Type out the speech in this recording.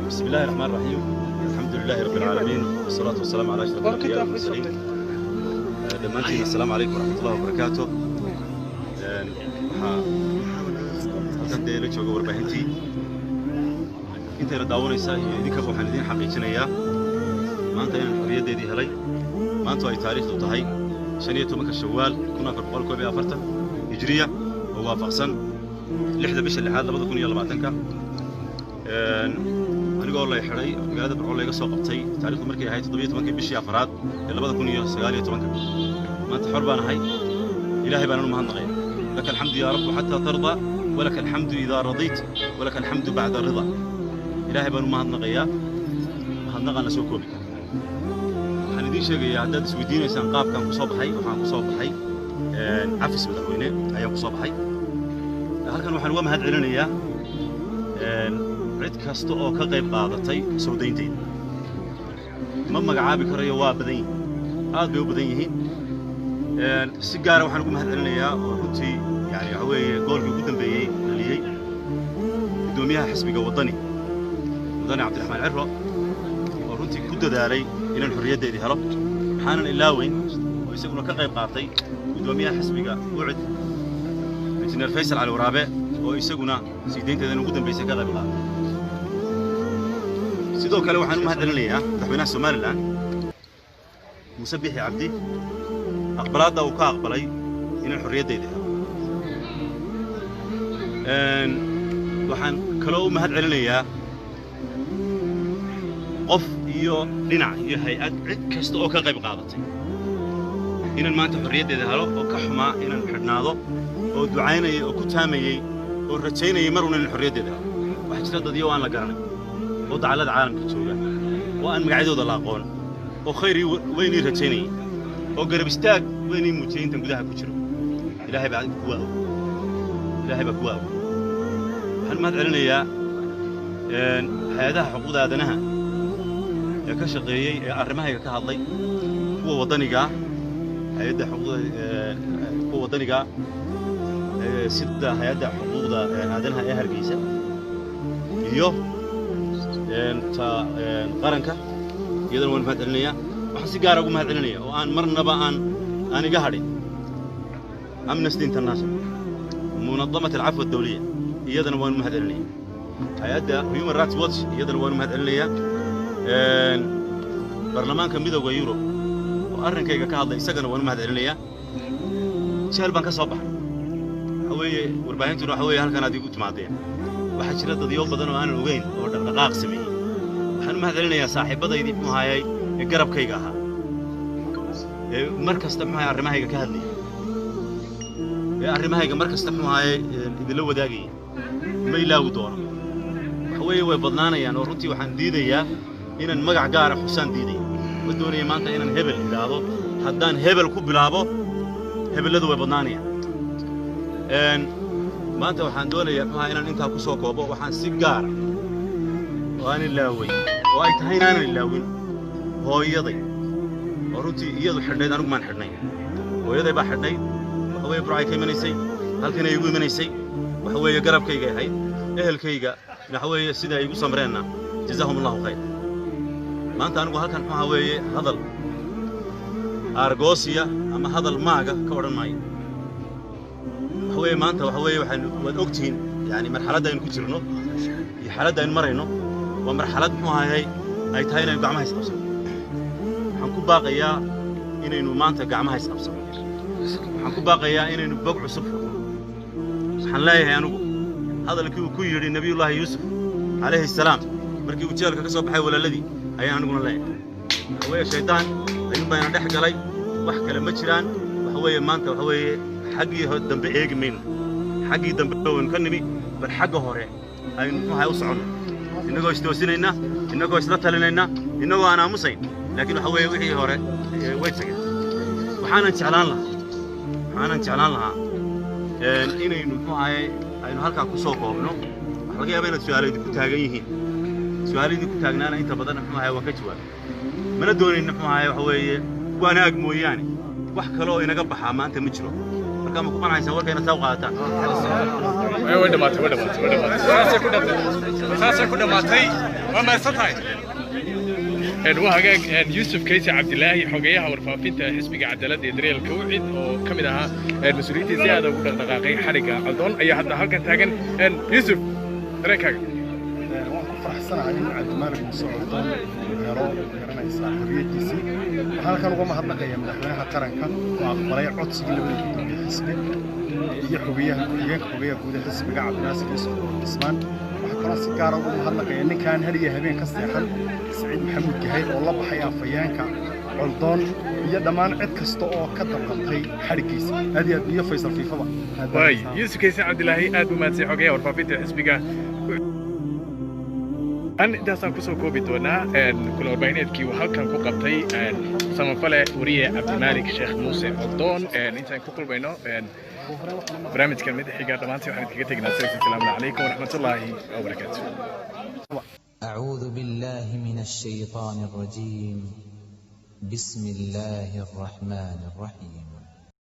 بسم الله الرحمن الرحيم. الحمد لله رب العالمين والصلاة والسلام على أشرف الأنبياء والمرسلين. دمانتين السلام عليكم ورحمة الله وبركاته. halkan dee la jooga warbaahintii intayna daawanaysaa iyo idinka waxaan idin xaqiijinayaa maanta inaan xorriyaddeedii helay maanta ay taariikhdu tahay 15 Shawaal 1441 hijriya oo waafaqsan 6 bisha 6 2020 anigoo la xiray magaalada Burco laga soo qabtay taariikhdu markay ahayd 17 bishii afraad ee 2019 maanta xor baan ahay ilaahay baan u mahadnaqay لك الحمد يا رب حتى ترضى ولك الحمد إذا رضيت ولك الحمد بعد الرضا إلهي بانو مهدنقيا مهدنقنا سوكو بك waxaan idin sheegayaa haddaad isweydiinaysaan qaabkan ku soo baxay waxaan ku soo baxay cafis madaxweyne ayaan ku soo baxay halkan waxaan uga mahad celinayaa cid kasta oo ka qayb qaadatay soo dayntayda ma magacaabi karayo waa badan yihiin aad bay u badan yihiin si gaar ah waxaan ugu mahad celinayaa oo runtii yani waxa weeye goolkii ugu dambeeyay dhaliyay gudoomiyaha xisbiga wadani Cabdiraxmaan Cirro oo runtii ku dadaalay inaan xorriyaddeedii helo waxaanan ilaaweyn oo isaguna ka qayb qaatay gudoomiyaha xisbiga Ucid Injineer Faysal Cali Waraabe oo isaguna siideynteedana ugu dambeysay ka qayb qaatay sidoo kale waxaan u mahad celinayaa madaxweynaha Soomaaliland Muuse Biixi Cabdi أقبلات أو كأقبلي إن الحرية دي وحن كلو مهد علنيا قف يو لنع يهي عد كست أو كقيب قاضتي إن المانت حرية دي هلو أو كحما إن الحرناضو أو دعيني أو كتامي أو رتشيني يمرون الحرية دي وحجرات دي وأنا لقرني وضع على العالم كتشوجا وأنا مقعدو دلاقون وخيري ويني رتشيني oo garab istaag weyn in muujinta gudaha ku jiro ilaahay baa ku waaw waxaan mahad celinayaa hay'adaha xuquuqda aadanaha ee ka shaqeeyay ee arrimahayga ka hadlay kuwa wadaniga hay'adda xuquuqda sida hay'adda xuquuqda aadanaha ee Hargeysa iyo qaranka iyadana waan mahad celinayaa waxaan si gaar ah ugu mahad celinayaa oo aan marnaba aan iga hadhin Amnesty International منظمة العفو الدولية iyadana waan mahad celinayaa hay'adda Human Rights Watch iyadana waan mahad celinayaa baarlamaanka midowga Yurub oo arrinkayga ka hadlay isagana waan mahad celinayaa sheel baan ka soo baxay waxa weeye warbaahintu waxa weeye halkan aad igu timaadeen waxa jira dad iyo badan oo aan ogeyn oo dhaqdhaqaaq sameeyay waxaan mahad celinayaa saaxiibadaydii ku hayay garabkayga ahaa markasta maxay arrimahayga ka hadlay arrimahayga markasta maxay idila wadaagay ma ilaawi doono waxa weeye way badnaanayaan oo runtii waxaan diidayaa inaan magac gaar ah xusaan diiday ma doonayo maanta inaan hebel ilaado haddaan hebel ku bilaabo hebeladu way badnaanayaan maanta waxaan doonayaa maxay inaan intaa ku soo koobo waxaan si gaar ah oo aan ilaaway oo ay tahay inaan ilaawin hooyaday oo runtii iyadu xidhnayd anigu maan xidhnay hooyaday baa xidhnayd waxa weeye Burcay ka imanaysay halkan ay igu imanaysay waxa weeye garabkayga ahayd ehelkayga waxa weeye sida ay igu samreena jazaahumullahu khayr maanta anigu halkan waxa weeye hadal argoosiya ama hadal maaga ka oran maayo waxa weeye maanta waxa weeye waxaan wad ogtiin yani marxaladda aynu ku jirno iyo xaaladda aynu marayno waa marxalad muxuu ay tahay inaynu gacmaha isqabsano waxaan ku baaqayaa inaynu maanta gacmaha isqabsano waxaan ku baaqayaa inaynu bog cusub furno waxaan leeyahay anigu hadalkii uu ku yidhi nabiyullaahi yuusuf calayhi salaam markii uu jeelka ka soo baxay walaaladii ayaan aniguna leeyahay waxa weeye shaydaan ayuun baa ina dhex galay wax kale ma jiraan waxa weeye maanta waxa weeye xaggii dambe eegi mayno xaggii dambe waynu ka nimi bal xagga hore aynu muxuuahay u soconno innagoo istoosinayna innagoo isla talinayna innagoo aan aamusayn laakiin waxa weeye wixii hore way tageen waxaanan jeclaan lahaa inaynu muxuuahay aynu halkaa ku soo koobno waxa laga yaabaa inaad su'aalo idinku taagan yihiin su'aalo idinku taagnaana inta badan muxuuahay waan ka jawaabay mana doonayna muxuuahay waxa weeye wanaag mooyaane wax kale oo inaga baxaa maanta ma jiro marka ma ku qanacaysaa warkayna saa u qaadataan way dhamaatay saasay ku dhamaatay waa mahadsantahay وهاجاج يوسف كيسي عبد الله حجيها ورفافين حسب عدالة إدريال كوعد وكمل ها المسؤولية زيادة ودقائق حركة عضون أي حد هالك تاجن يوسف ركاج فرحسنا علينا عبد الملك مسعود يرى يرانا إسلام حرية جيسي هذا كانوا قام هذا قيام نحنها قرنكا وعقبالي عطس اللي بدي حسبه هي حبية جودة حسب عبد الناصر يوسف اسمان وحكراسي كارو هذا قيام كان هذه هبين كستيحن سعيد محمود جهيد والله بحياة فيانكا عضون هي دمان عد كستو كتب قبطي حركيس هذه هي فيصل في فضا واي يوسف كيسي عبد الله آدو ماتسي حقيا ورفافين حسب أن داسان كسو كوبي دونا كل أربعينات كي وحكم كو قبطي سمفلة ورية عبد الملك شيخ موسى عضون إنسان كوكل بينو برامج كلمة حقا دمانتي وحمد كيتقنا السلام عليكم ورحمة الله وبركاته أعوذ بالله من الشيطان الرجيم بسم الله الرحمن الرحيم